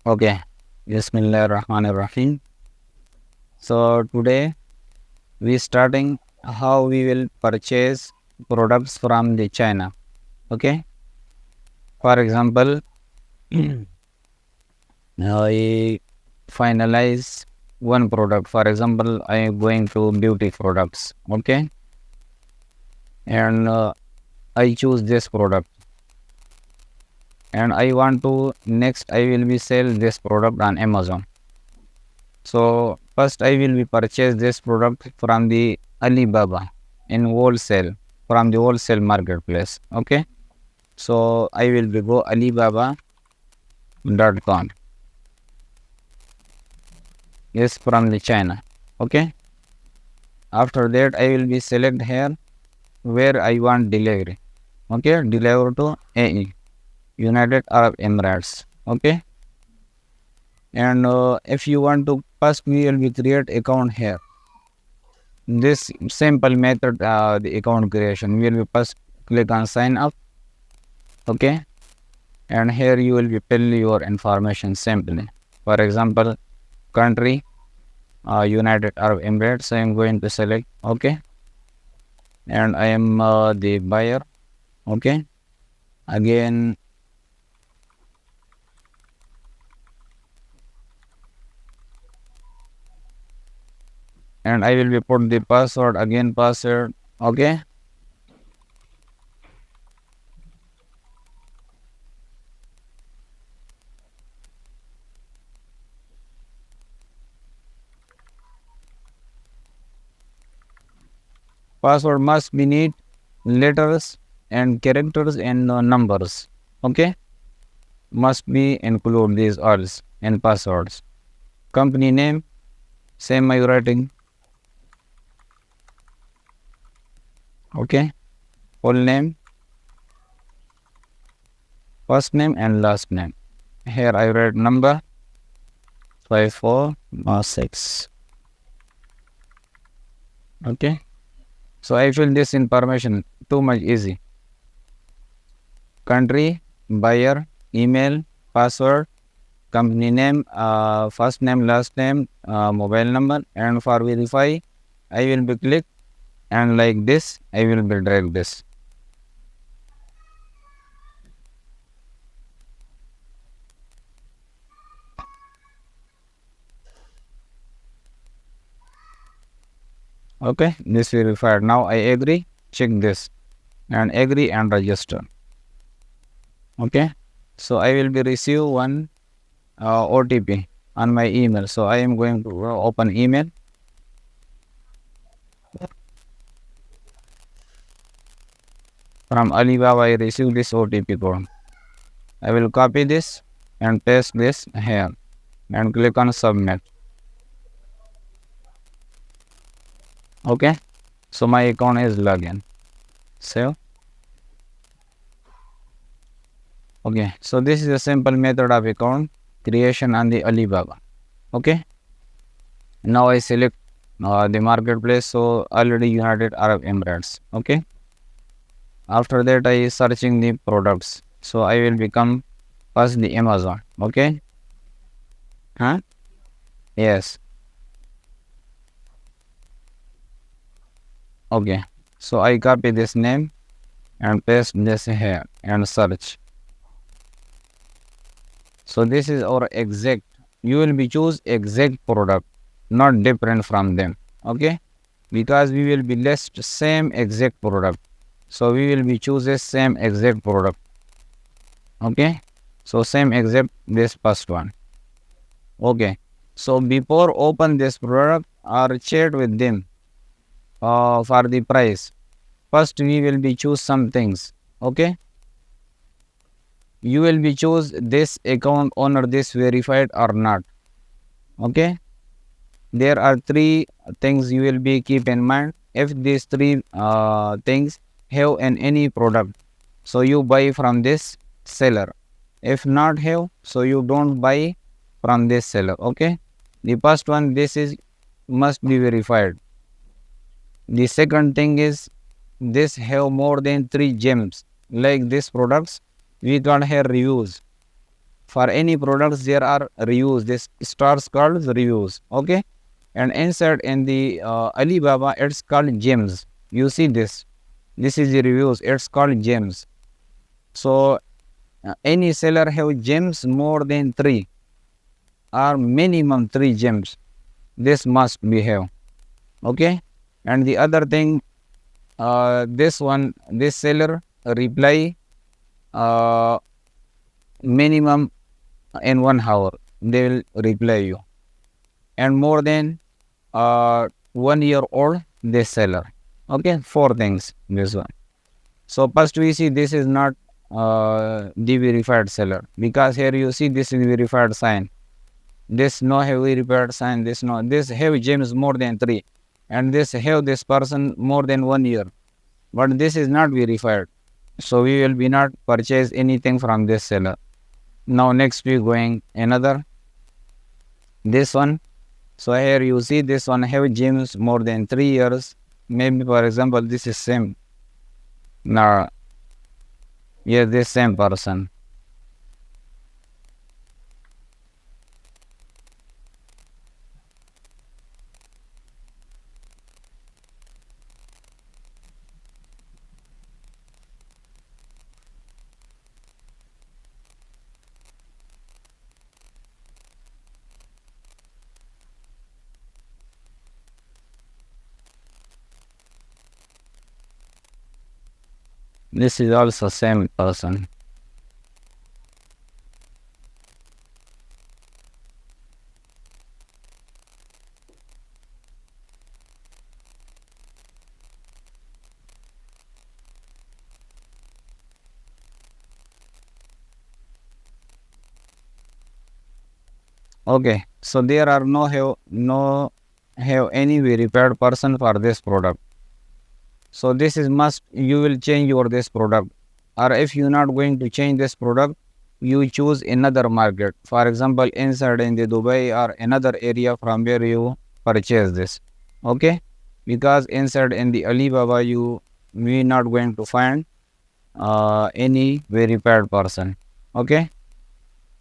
Okay, Bismillahirrahmanirrahim. So today we starting how we will purchase products from the China. Okay, for example, I finalize one product. For example, I am going to beauty products. Okay, and I choose this product, and I want to next I will be sell this product on Amazon. So first I will be purchase this product from the Alibaba in wholesale from the wholesale marketplace. Okay. So I will be go Alibaba.com. Yes, from the China. Okay. After that I will be select here where I want delivery. Okay. Deliver to AE, United Arab Emirates. Okay. And if you want to first we will be create account here. This simple method, the account creation, we will be first click on sign up. Okay, and here you will be fill your information simply. For example, country, United Arab Emirates. I am going to select. Okay, and I am the buyer. Okay, again, and I will be put the password again, password. Okay, password must be need letters and characters and numbers. Okay, must be include these alls and passwords. Company name, same I writing. Okay, full name, first name and last name. Here I write number 5406. Okay, so I fill this information too much easy. Country, buyer, email, password, company name, first name, last name, mobile number, and for verify I will be click, and like this I will be drag this. Okay, this verified. Now I agree, check this and agree and register. Okay, so I will be receive one OTP on my email. So I am going to open email. From Alibaba I receive this OTP code. I will copy this and paste this here and click on submit. Okay, so my account is login. Save. Okay, so this is a simple method of account creation on the Alibaba. Okay, now I select the marketplace. So already United Arab Emirates. Okay, after that I searching the products. So I will become first the Amazon. Okay, huh? Yes. Okay, so I copy this name and paste this here and search. So this is our exact. You will be choose exact product, not different from them. Okay, because we will be list same exact product. So we will be chooses same exact product. Okay, so same exact this first one. Okay, so before open this product or chat with them for the price, first we will be choose some things. Okay, you will be choose this account owner this verified or not. Okay, there are three things you will be keep in mind. If these three things have in any product, so you buy from this seller. If not have, so you don't buy from this seller. Okay, the first one, this is must be verified. The second thing is this have more than 3 gems like this products we don't have reviews for any products there are reviews. This stars called reviews. Okay, and inside in the Alibaba it's called gems. You see this. This is the reviews. It's called gems. So any seller have gems more than 3 or minimum 3 gems. This must be have. Okay, and the other thing, this seller reply minimum in 1 hour they will reply you, and more than 1 year old this seller. Okay, 4 things this one. So first we see this is not the verified seller, because here you see this is verified sign, this no have verified sign, this no, this have gems more than 3, and this have this person more than 1 year, but this is not verified, so we will be not purchase anything from this seller. Now next we going another, this one. So here you see this one have gems more than 3 years, maybe for example this is same. Now yeah, this same person. This is also same person. Okay, so there are no have any verified person for this product. So this is must, you will change your this product, or if you not going to change this product, you choose another market, for example inside in the Dubai or another area from where you purchase this. Okay, because inside in the Alibaba you we not going to find any verified person. Okay,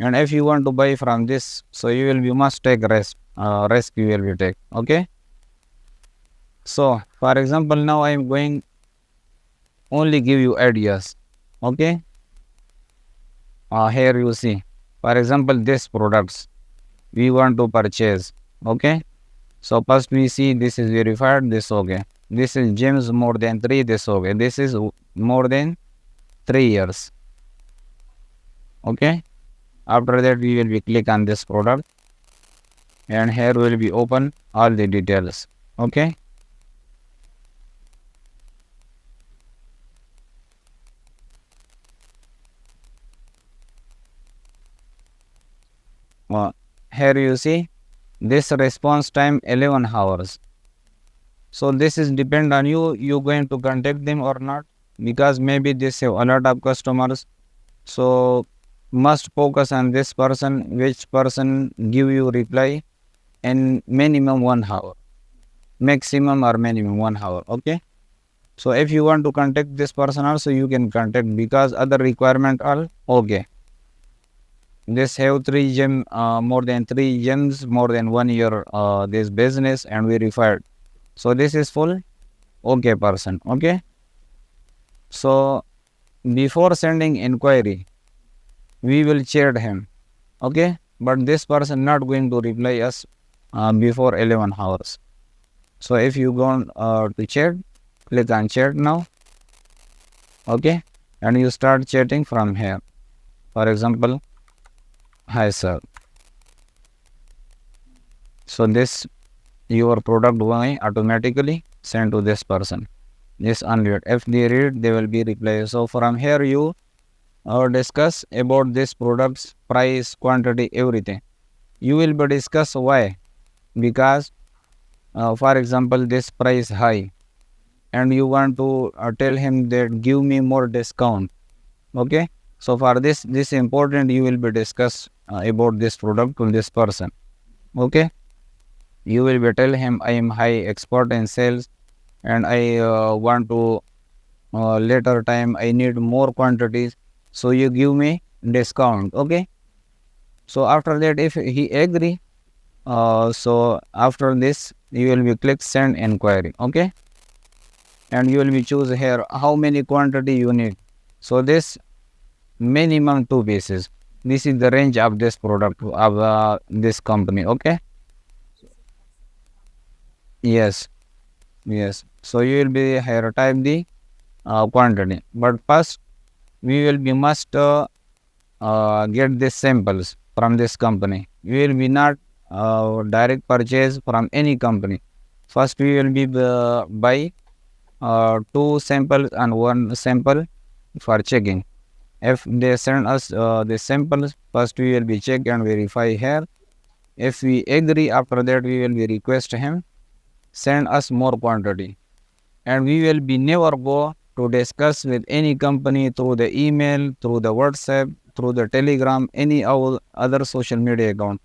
and if you want to buy from this, so you must take risk you will be take. Okay, so for example now I am going only give you ideas. Okay, here you see, for example this products we want to purchase. Okay, so first we see this is verified, this okay, this is gems more than 3, this okay, this is more than 3 years. Okay, after that we will be click on this product, and here will be open all the details. Okay, here you see this response time 11 hours. So this is depend on you going to contact them or not, because maybe they have a lot of customers, so must focus on this person, which person give you reply in minimum 1 hour, maximum or minimum 1 hour. Okay, so if you want to contact this person also you can contact, because other requirement are okay. This have 3 gem more than 3 gems more than 1 year this business and verified, so this is full okay person. Okay, so before sending inquiry we will chat him. Okay, but this person not going to reply us before 11 hours. So if you go to chat, click on chat now. Okay, and you start chatting from here. For example, hi sir, so this your product will automatically send to this person, this unread, if they read they will be reply. So from here you discuss about this product's price, quantity, everything. You will be discuss why, because for example this price high, and you want to tell him that give me more discount. Okay, so for this important you will be discuss about this product to this person. Okay, you will be tell him I am high expert in sales, and I want to later time I need more quantities, so you give me discount. Okay, So after that, if he agree, so after this you will be click send inquiry. Okay, and you will be choose here how many quantity you need. So this minimum 2 pieces. This is the range of this product of this company. Okay, yes, yes. So you will be here type the quantity, but first we will be must get these samples from this company. We will be not direct purchase from any company. First we will be buy two samples and one sample for checking. If they send us the samples, first we will be check and verify here. If we agree, after that we will be request him send us more quantity, and we will be never go to discuss with any company through the email, through the WhatsApp, through the Telegram, any other social media account.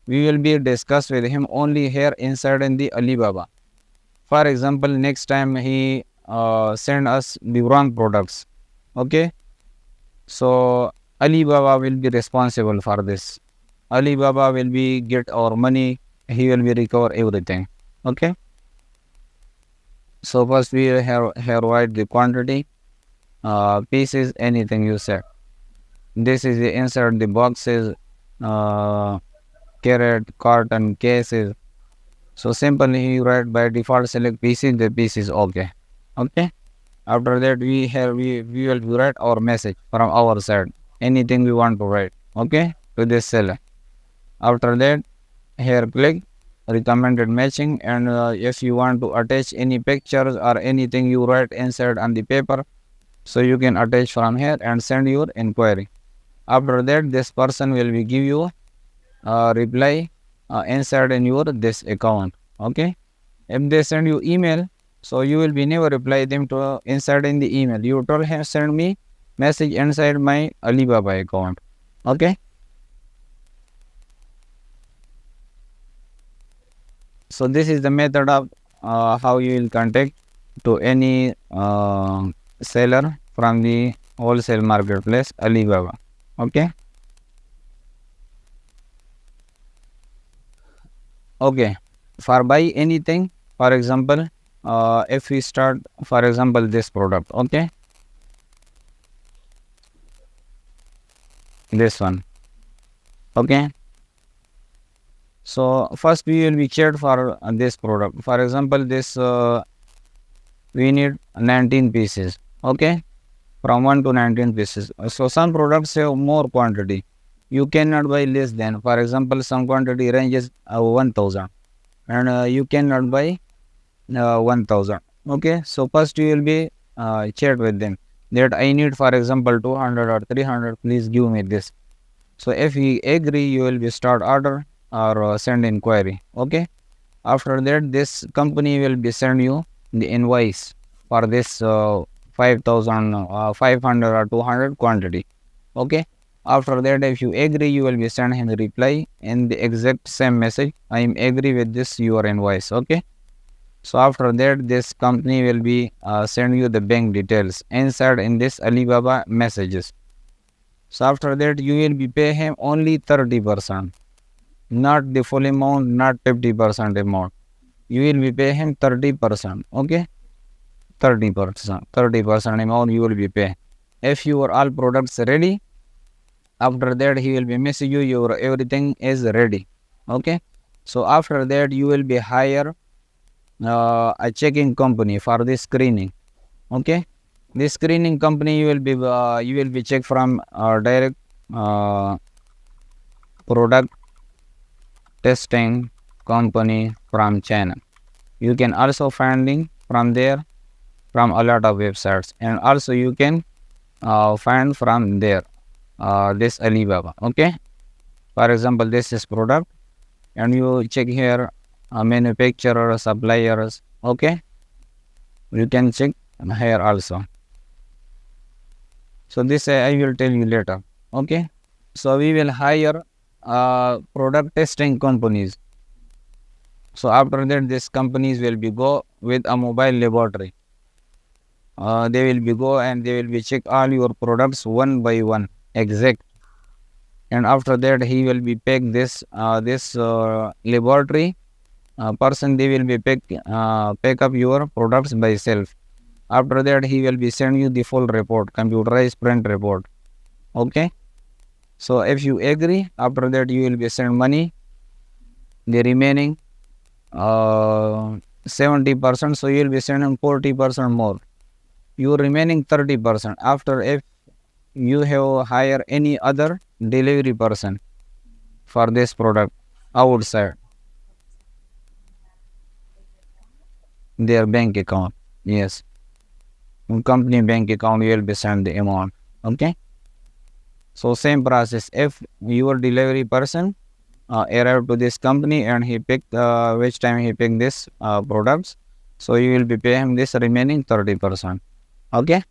We will be discuss with him only here inside in the Alibaba. For example, next time he send us the wrong products, okay, so Alibaba will be responsible for this. Alibaba will be get our money, he will be recover everything. Okay, so first we have write the quantity, pieces, anything you said. This is the insert the boxes, uh, carrot, carton, cases. So simply you write by default select pieces, the piece is okay. Okay. After that we will write our message from our side. Anything we want to write. Okay. To this seller. After that here click recommended matching, and if you want to attach any pictures or anything you write inside on the paper, so you can attach from here and send your inquiry. After that this person will be give you reply inside in your this account. Okay, if they send you email, so you will be never reply them to inside in the email. You told him send me message inside my Alibaba account. Okay, so this is the method of how you will contact to any seller from the wholesale marketplace Alibaba. Okay, okay, for buy anything, for example, if we start for example this product. Okay, this one. Okay, so first we will be checked for this product. For example, this we need 19 pieces. Okay, from 1 to 19 pieces. So some products have more quantity. You cannot buy less than. For example, some quantity ranges 1000, and you cannot buy 1000. Okay, so first you will be chat with them that I need, for example, 200 or 300. Please give me this. So if you agree, you will be start order or send inquiry. Okay. After that, this company will be send you the invoice for this 5000, 500 or 200 quantity. Okay. After that, if you agree, you will be send him the reply in the exact same message. I am agree with this your invoice. Okay. So after that, this company will be send you the bank details inside in this Alibaba messages. So after that, you will be pay him only 30%, not the full amount, not 50% amount. You will be pay him 30%. Okay, 30% amount you will be pay. If your all products ready, after that he will be message you your everything is ready. Okay, so after that you will be hire a checking company for this screening. Okay, this screening company you will be check from direct uh, product testing company from China. You can also finding from there from a lot of websites, and also you can find from there this Alibaba. Okay, for example, this is product, and you check here manufacturer, suppliers. Okay, you can check here also. So this I will tell you later. Okay, so we will hire product testing companies. So after that, these companies will be go with a mobile laboratory. They will be go and they will be check all your products one by one exact. and after that he will be pick this laboratory person. They will be pick up your products by self. After that he will be send you the full report, computerized print report. Okay, so if you agree, after that you will be send money, the remaining 70%, so you will be sending 40% more, your remaining 30%. After, if you have hire any other delivery person for this product outside their bank account, yes, company bank account, you will be send the amount. Okay, so same process. If your delivery person arrived to this company and he picked which time he picked this products, so you will be pay him this remaining 30%. Okay.